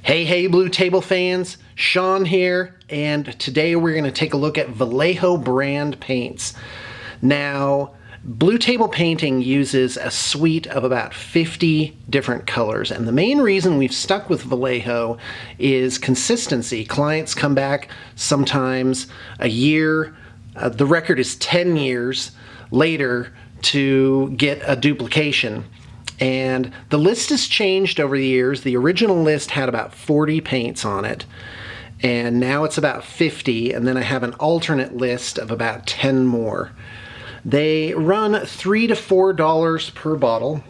Hey, Blue Table fans, Sean here, and today we're going to take a look at Vallejo brand paints. Now, Blue Table Painting uses a suite of about 50 different colors, and the main reason we've stuck with Vallejo is consistency. Clients come back sometimes a year, the record is 10 years later to get a duplication. And the list has changed over the years. The original list had about 40 paints on it, and now it's about 50, and then I have an alternate list of about 10 more. They run $3 to $4 per bottle.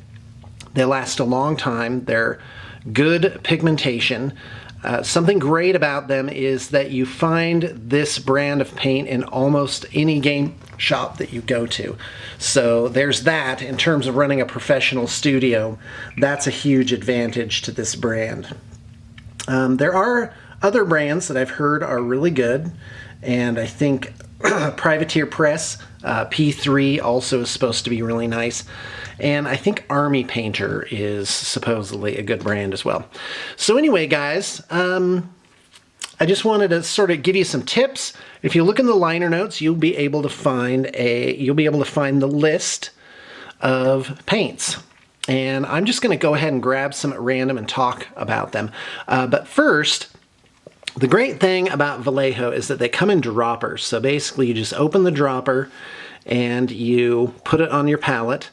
They last a long time. They're good pigmentation. Something great about them is that you find this brand of paint in almost any game shop that you go to. So there's that. In terms of running a professional studio, that's a huge advantage to this brand. There are other brands that I've heard are really good, and I think Privateer Press, P3 also is supposed to be really nice. And I think Army Painter is supposedly a good brand as well. So anyway, guys, I just wanted to sort of give you some tips. If you look in the liner notes, you'll be able to find the list of paints. And I'm just going to go ahead and grab some at random and talk about them. But first, the great thing about Vallejo is that they come in droppers. So basically you just open the dropper and you put it on your palette,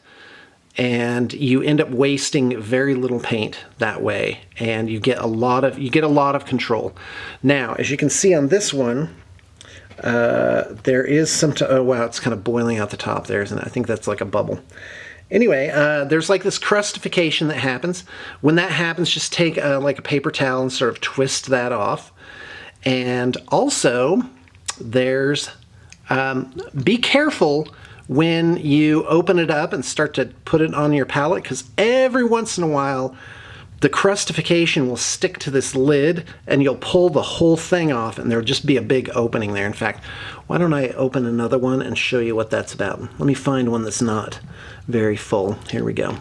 and you end up wasting very little paint that way, and you get a lot of control. Now, as you can see on this one, there is some, oh wow, it's kind of boiling out the top there, isn't it? I think that's like a bubble. Anyway, there's like this crustification that happens. When that happens, just take like a paper towel and sort of twist that off. And also, there's, be careful when you open it up and start to put it on your palette, because every once in a while the crustification will stick to this lid and you'll pull the whole thing off and there'll just be a big opening there. In fact, why don't I open another one and show you what that's about. Let me find one that's not very full. Here we go.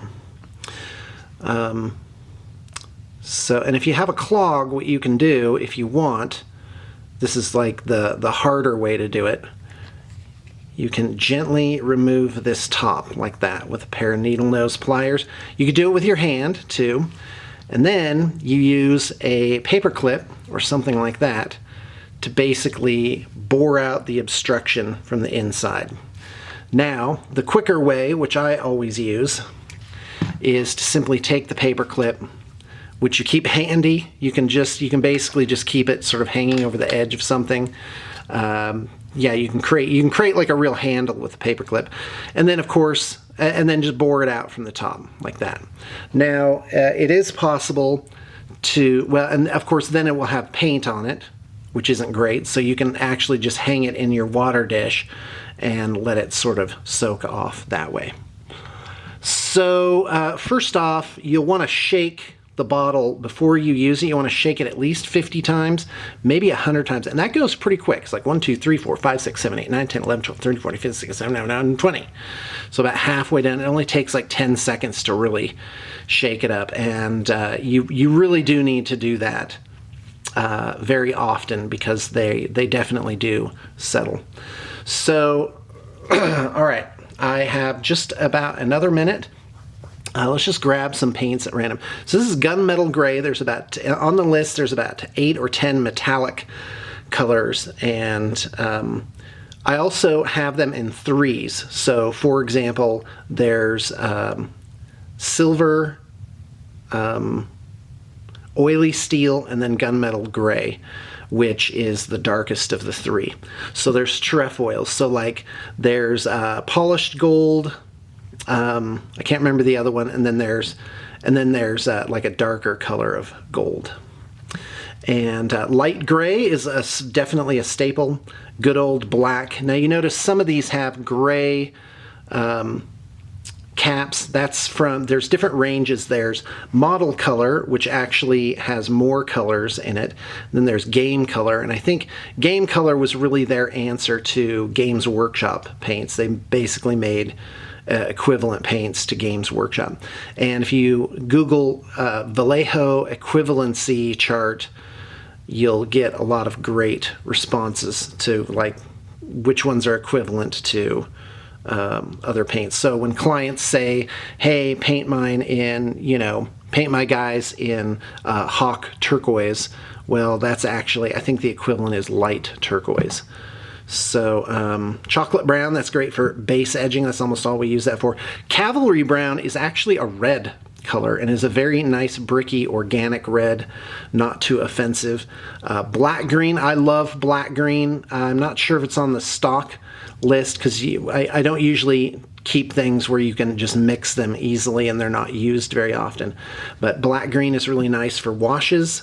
And if you have a clog, what you can do if you want, this is like the harder way to do it. You can gently remove this top like that with a pair of needle nose pliers. You could do it with your hand too. And then you use a paper clip or something like that to basically bore out the obstruction from the inside. Now, the quicker way, which I always use, is to simply take the paper clip, which you keep handy. You can basically just keep it sort of hanging over the edge of something. Yeah, you can create like a real handle with a paper clip, and then of course, and then just bore it out from the top like that. Now, it is possible to, well, and of course then it will have paint on it, which isn't great, so you can actually just hang it in your water dish and let it sort of soak off that way. So first off, you'll want to shake the bottle before you use it. You want to shake it at least 50 times, maybe 100 times, and that goes pretty quick. It's like 1, 2, 3, 4, 5, 6, 7, 8, 9, 10, 11, 12, 13, 14, 15, 16, 17, 18, 19, 20. So about halfway done. It only takes like 10 seconds to really shake it up, and you really do need to do that very often, because they definitely do settle. So all right, I have just about another minute. Let's just grab some paints at random. So this is gunmetal gray. There's about, on the list, there's about 8 or 10 metallic colors, and I also have them in threes. So for example, there's silver, oily steel, and then gunmetal gray, which is the darkest of the three. So there's trefoils. So like there's polished gold, I can't remember the other one, and then there's like a darker color of gold. And light gray is definitely a staple. Good old black. Now you notice some of these have gray caps. That's from, there's different ranges. There's model color, which actually has more colors in it. Then there's game color, and I think game color was really their answer to Games Workshop paints. They basically made equivalent paints to Games Workshop. And if you Google Vallejo equivalency chart, you'll get a lot of great responses to like which ones are equivalent to other paints. So when clients say, hey, paint mine in, paint my guys in Hawk turquoise, well, that's actually, I think the equivalent is light turquoise. So chocolate brown, that's great for base edging. That's almost all we use that for. Cavalry brown is actually a red color and is a very nice bricky organic red, not too offensive. Black green, I love black green. I'm not sure if it's on the stock list because I don't usually keep things where you can just mix them easily and they're not used very often. But black green is really nice for washes.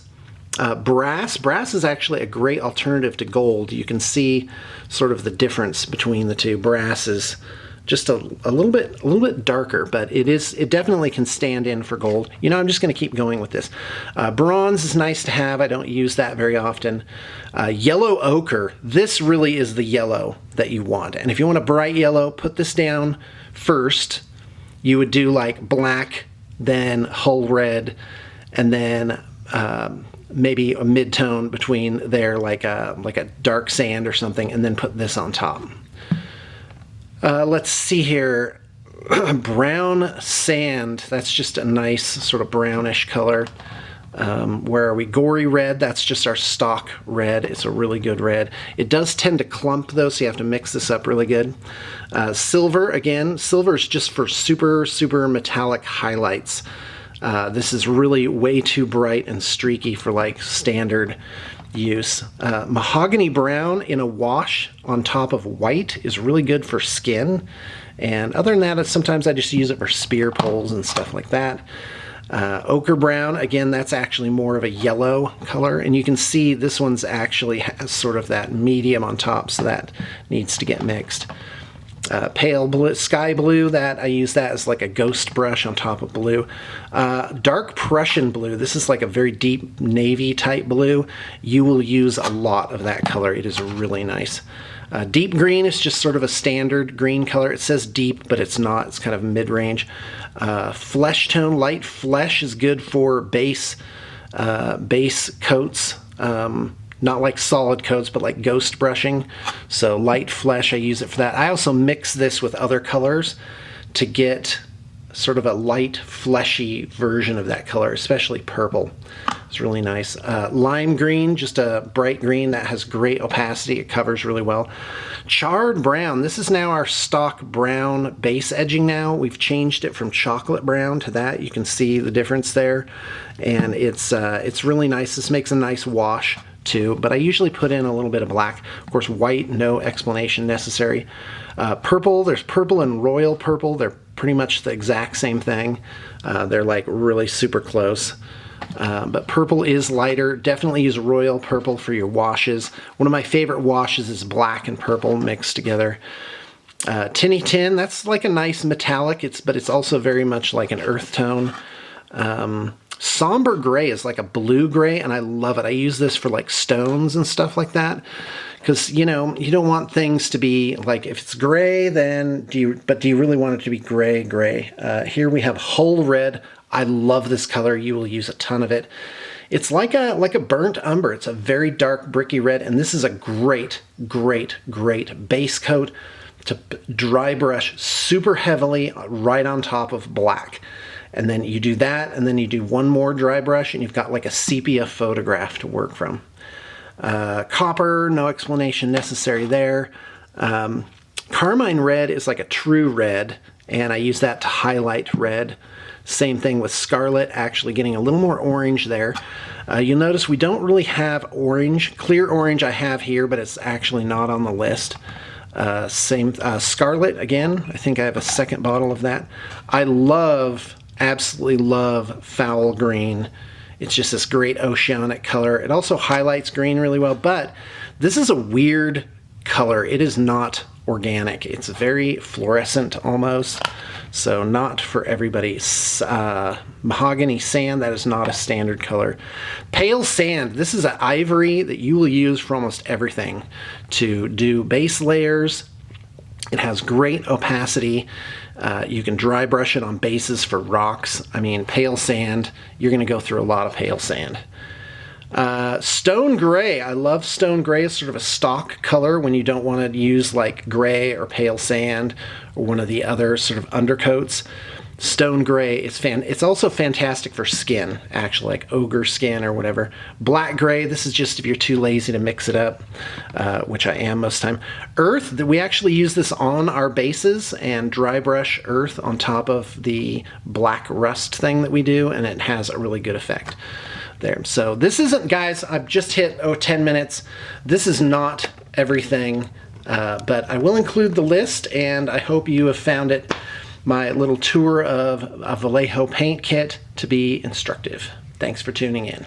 Brass is actually a great alternative to gold. You can see sort of the difference between the two. Brass is just a little bit darker, but it definitely can stand in for gold. I'm just going to keep going with this. Bronze is nice to have. I don't use that very often. Yellow ochre. This really is the yellow that you want. And if you want a bright yellow, put this down first. You would do like black, then hull red, and then maybe a mid-tone between there, like a dark sand or something, and then put this on top. Let's see here. Brown sand, that's just a nice sort of brownish color. Where are we? Gory red, that's just our stock red. It's a really good red. It does tend to clump though, so you have to mix this up really good. Silver, again, silver is just for super, super metallic highlights. This is really way too bright and streaky for like standard use. Mahogany brown in a wash on top of white is really good for skin. And other than that, sometimes I just use it for spear poles and stuff like that. Ochre brown, again, that's actually more of a yellow color. And you can see this one's actually has sort of that medium on top, so that needs to get mixed. Pale blue, sky blue, that I use that as like a ghost brush on top of blue. Dark Prussian blue, this is like a very deep navy type blue. You will use a lot of that color. It is really nice. Deep green is just sort of a standard green color. It says deep, but it's not. It's kind of mid-range. Flesh tone, light flesh is good for base coats. Not like solid coats, but like ghost brushing. So light flesh, I use it for that. I also mix this with other colors to get sort of a light fleshy version of that color, especially purple. It's really nice. Lime green, just a bright green that has great opacity. It covers really well. Charred brown, this is now our stock brown base edging now. We've changed it from chocolate brown to that. You can see the difference there. And it's really nice. This makes a nice wash too, but I usually put in a little bit of black. Of course, white, no explanation necessary. Purple, there's purple and royal purple. They're pretty much the exact same thing. They're like really super close. But purple is lighter. Definitely use royal purple for your washes. One of my favorite washes is black and purple mixed together. Tinny tin, that's like a nice metallic, but it's also very much like an earth tone. Somber gray is like a blue gray, and I love it. I use this for like stones and stuff like that, because you don't want things to be like, if it's gray, then do you really want it to be gray? Here we have hull red. I love this color. You will use a ton of it. It's like a burnt umber. It's a very dark bricky red, and this is a great base coat to dry brush super heavily right on top of black. And then you do that, and then you do one more dry brush, and you've got like a sepia photograph to work from. Copper, no explanation necessary there. Carmine red is like a true red, and I use that to highlight red. Same thing with scarlet, actually getting a little more orange there. You'll notice we don't really have orange. Clear orange I have here, but it's actually not on the list. Scarlet, again, I think I have a second bottle of that. I absolutely love foul green. It's just this great oceanic color. It also highlights green really well, but this is a weird color. It is not organic. It's very fluorescent almost, so not for everybody. Mahogany sand, that is not a standard color. Pale sand, this is an ivory that you will use for almost everything, to do base layers, It has great opacity. You can dry brush it on bases for rocks. I mean, pale sand, you're going to go through a lot of pale sand. Stone gray. I love stone gray. It's sort of a stock color when you don't want to use like gray or pale sand or one of the other sort of undercoats. Stone gray is it's also fantastic for skin, actually, like ogre skin or whatever. Black gray, this is just if you're too lazy to mix it up, which I am most of the time. Earth, we actually use this on our bases and dry brush earth on top of the black rust thing that we do, and it has a really good effect there. So this isn't, guys, I've just hit 10 minutes. This is not everything, but I will include the list, and I hope you have found it, my little tour of a Vallejo paint kit, to be instructive. Thanks for tuning in.